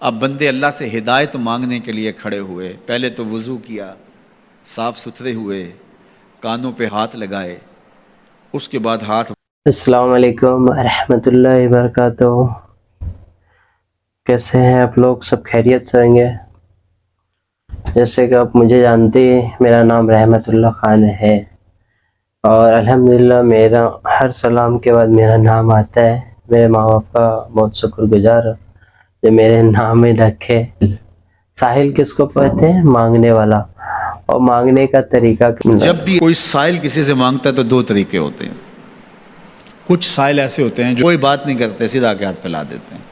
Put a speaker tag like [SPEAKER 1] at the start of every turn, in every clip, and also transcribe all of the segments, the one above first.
[SPEAKER 1] اب بندے اللہ سے ہدایت مانگنے کے لیے کھڑے ہوئے، پہلے تو وضو کیا، صاف ستھرے ہوئے، کانوں پہ ہاتھ لگائے، اس کے بعد ہاتھ۔
[SPEAKER 2] السلام علیکم ورحمۃ اللہ وبرکاتہ۔ کیسے ہیں آپ لوگ؟ سب خیریت سے ہوں گے؟ جیسے کہ آپ مجھے جانتے ہیں، میرا نام رحمت اللہ خان ہے، اور الحمدللہ میرا ہر سلام کے بعد میرا نام آتا ہے۔ میرے ماں باپ کا بہت شکر گزار جو میرے نام میں رکھے۔ ساحل کس کو کہتے ہیں؟ مانگنے والا۔ اور مانگنے کا طریقہ
[SPEAKER 1] جب بھی کوئی سائل کسی سے مانگتا ہے تو دو طریقے ہوتے ہیں۔ کچھ سائل ایسے ہوتے ہیں جو کوئی بات نہیں کرتے، سیدھا کے ہاتھ پھیلا دیتے ہیں،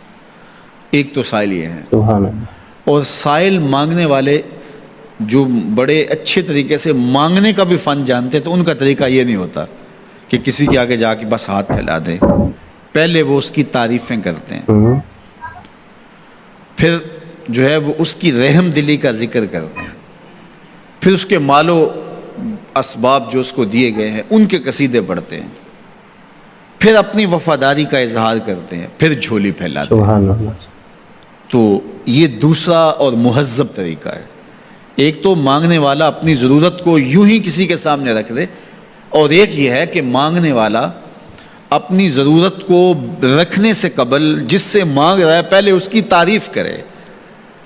[SPEAKER 1] ایک تو سائل یہ ہے۔
[SPEAKER 2] سبحان اللہ۔
[SPEAKER 1] اور سائل مانگنے والے جو بڑے اچھے طریقے سے مانگنے کا بھی فن جانتے ہیں، تو ان کا طریقہ یہ نہیں ہوتا کہ کسی کے آگے جا کے بس ہاتھ پھیلا دیں، پہلے وہ اس کی تعریفیں کرتے ہیں، پھر جو ہے وہ اس کی رحم دلی کا ذکر کرتے ہیں، پھر اس کے مال و اسباب جو اس کو دیے گئے ہیں ان کے قصیدے پڑھتے ہیں، پھر اپنی وفاداری کا اظہار کرتے ہیں، پھر جھولی پھیلاتے ہیں۔
[SPEAKER 2] سبحان اللہ۔
[SPEAKER 1] تو یہ دوسرا اور مہذب طریقہ ہے۔ ایک تو مانگنے والا اپنی ضرورت کو یوں ہی کسی کے سامنے رکھ دے، اور ایک یہ ہے کہ مانگنے والا اپنی ضرورت کو رکھنے سے قبل جس سے مانگ رہا ہے پہلے اس کی تعریف کرے۔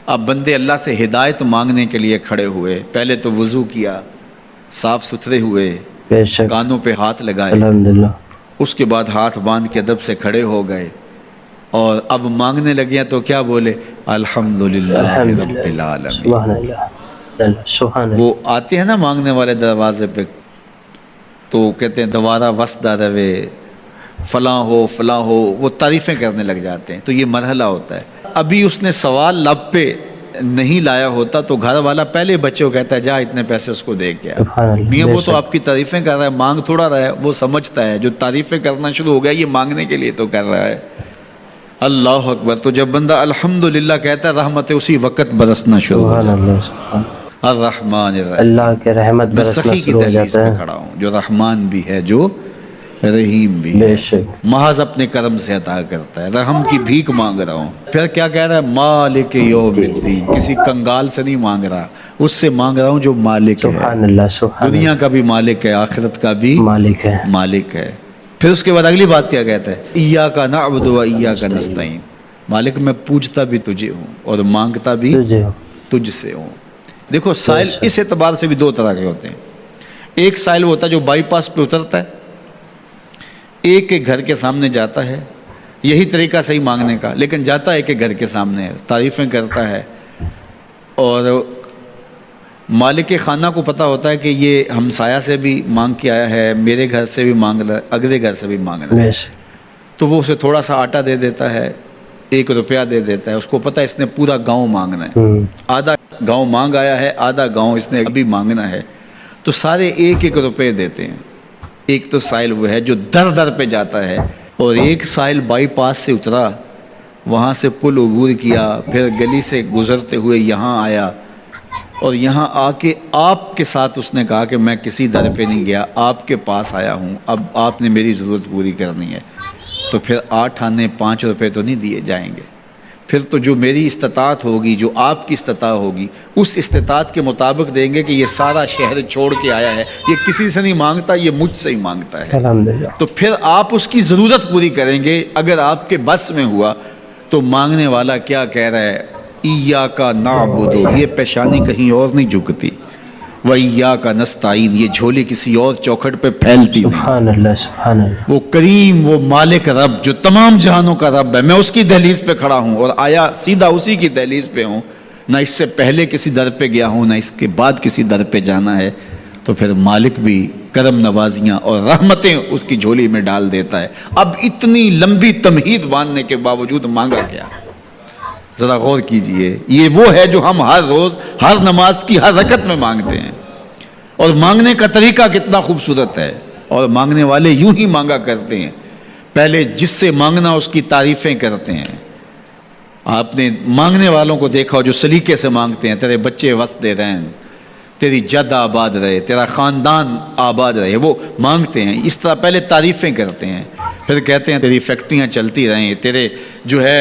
[SPEAKER 1] اب بندے اللہ سے ہدایت مانگنے کے لیے کھڑے ہوئے، پہلے تو وضو کیا، صاف ستھرے ہوئے،
[SPEAKER 2] بے شک،
[SPEAKER 1] کانوں پہ ہاتھ لگائے،
[SPEAKER 2] الحمدللہ۔
[SPEAKER 1] اس کے بعد ہاتھ باندھ کے ادب سے کھڑے ہو گئے، اور اب مانگنے لگے ہیں تو کیا بولے؟ الحمدللہ رب العالمین۔
[SPEAKER 2] سبحان اللہ، سبحان اللہ۔
[SPEAKER 1] وہ آتے ہیں نا مانگنے والے دروازے پہ، تو کہتے ہیں دوبارہ وسدہ روے، فلاں ہو فلاں ہو، وہ تعریفیں کرنے لگ جاتے ہیں۔ تو یہ مرحلہ ہوتا ہے۔ ابھی اس نے سوال لب پہ نہیں لایا ہوتا تو گھر والا پہلے بچے کو کہتا ہے جا اتنے پیسے اس کو دے کے آ۔
[SPEAKER 2] سبحان اللہ،
[SPEAKER 1] میاں
[SPEAKER 2] بے
[SPEAKER 1] وہ تو
[SPEAKER 2] شک۔
[SPEAKER 1] آپ کی تعریفیں کر رہا ہے، مانگ تھوڑا رہا ہے، وہ سمجھتا ہے جو تعریفیں کرنا شروع ہو گیا یہ مانگنے کے لیے تو کر رہا ہے۔ اللہ اکبر۔ تو جب بندہ الحمدللہ کہتا ہے رحمتیں اسی وقت برسنا شروع ہو
[SPEAKER 2] سبحان
[SPEAKER 1] جاتی
[SPEAKER 2] اللہ، سبحان
[SPEAKER 1] ہیں۔ الرحمن الرحیم۔
[SPEAKER 2] اللہ کے رحمت
[SPEAKER 1] میں
[SPEAKER 2] برسنا
[SPEAKER 1] سخی کی
[SPEAKER 2] شروع ہو
[SPEAKER 1] دہلیز
[SPEAKER 2] جاتا
[SPEAKER 1] پہ
[SPEAKER 2] ہے۔
[SPEAKER 1] کھڑا ہوں، جو رحمان بھی ہے جو رحیم بھی
[SPEAKER 2] بے
[SPEAKER 1] ہے،
[SPEAKER 2] شک۔
[SPEAKER 1] محض اپنے کرم سے عطا کرتا ہے، رحم کی بھیک مانگ رہا ہوں۔ پھر کیا کہہ رہا ہے؟ مالک یوم الدین۔ کسی کنگال سے نہیں مانگ رہا، اس سے مانگ رہا ہوں جو مالک ہے،
[SPEAKER 2] سبحان اللہ، سبحان اللہ،
[SPEAKER 1] دنیا کا بھی مالک ہے، آخرت کا بھی
[SPEAKER 2] مالک ہے۔
[SPEAKER 1] مالک ہے۔ پھر اس کے بعد اگلی بات کیا کہتا ہے؟ ایاک نعبد و ایاک نستعین۔ مالک میں پوجتا بھی تجھے ہوں اور مانگتا بھی
[SPEAKER 2] تجھے ہو۔
[SPEAKER 1] تجھ سے ہوں۔ دیکھو سائل اس اعتبار سے بھی دو طرح کے ہوتے ہیں۔ ایک سائل ہوتا ہے جو بائی پاس پہ اترتا ہے، ایک ایک گھر کے سامنے جاتا ہے، یہی طریقہ صحیح مانگنے کا، لیکن جاتا ہے ایک ایک گھر کے سامنے، تعریفیں کرتا ہے، اور مالک خانہ کو پتہ ہوتا ہے کہ یہ ہمسایہ سے بھی مانگ کے آیا ہے، میرے گھر سے بھی مانگ رہا ہے، اگلے گھر سے بھی مانگ رہا ہے،
[SPEAKER 2] بے شک۔
[SPEAKER 1] تو وہ اسے تھوڑا سا آٹا دے دیتا ہے، 1 روپیہ دے دیتا ہے، اس کو پتہ ہے اس نے پورا گاؤں مانگنا ہے، آدھا گاؤں مانگ آیا ہے، آدھا گاؤں اس نے ابھی مانگنا ہے، تو سارے 1 روپے دیتے ہیں۔ ایک تو سائل وہ ہے جو در در پہ جاتا ہے، اور ایک سائل بائی پاس سے اترا، وہاں سے پل عبور کیا، پھر گلی سے گزرتے ہوئے یہاں آیا، اور یہاں آ کے آپ کے ساتھ اس نے کہا کہ میں کسی در پہ نہیں گیا، آپ کے پاس آیا ہوں، اب آپ نے میری ضرورت پوری کرنی ہے، تو پھر 8 آنے 5 روپے تو نہیں دیے جائیں گے، پھر تو جو میری استطاعت ہوگی، جو آپ کی استطاعت ہوگی، اس استطاعت کے مطابق دیں گے کہ یہ سارا شہر چھوڑ کے آیا ہے، یہ کسی سے نہیں مانگتا، یہ مجھ سے ہی مانگتا ہے،
[SPEAKER 2] الحمدللہ۔
[SPEAKER 1] تو پھر آپ اس کی ضرورت پوری کریں گے۔ اگر آپ کے بس میں ہوا تو مانگنے والا کیا کہہ رہا ہے؟ ایاک نعبد، یہ پیشانی کہیں اور نہیں جھکتی، وایاک نستعین، یہ جھولی کسی اور چوکھٹ پہ پھیلتی نہیں۔
[SPEAKER 2] سبحان اللہ، سبحان اللہ۔
[SPEAKER 1] وہ کریم، وہ مالک رب جو تمام جہانوں کا رب ہے، میں اس کی دہلیز پہ کھڑا ہوں، اور آیا سیدھا اسی کی دہلیز پہ ہوں، نہ اس سے پہلے کسی در پہ گیا ہوں، نہ اس کے بعد کسی در پہ جانا ہے، تو پھر مالک بھی کرم نوازیاں اور رحمتیں اس کی جھولی میں ڈال دیتا ہے۔ اب اتنی لمبی تمہید باندھنے کے باوجود مانگا کیا؟ ذرا غور کیجئے، یہ وہ ہے جو ہم ہر روز ہر نماز کی ہر رکعت میں مانگتے ہیں، اور مانگنے کا طریقہ کتنا خوبصورت ہے، اور مانگنے والے یوں ہی مانگا کرتے ہیں، پہلے جس سے مانگنا اس کی تعریفیں کرتے ہیں۔ آپ نے مانگنے والوں کو دیکھا جو سلیقے سے مانگتے ہیں، تیرے بچے وسط رہیں، تیری جد آباد رہے، تیرا خاندان آباد رہے، وہ مانگتے ہیں، اس طرح پہلے تعریفیں کرتے ہیں، پھر کہتے ہیں تیری فیکٹریاں چلتی رہیں، تیرے جو ہے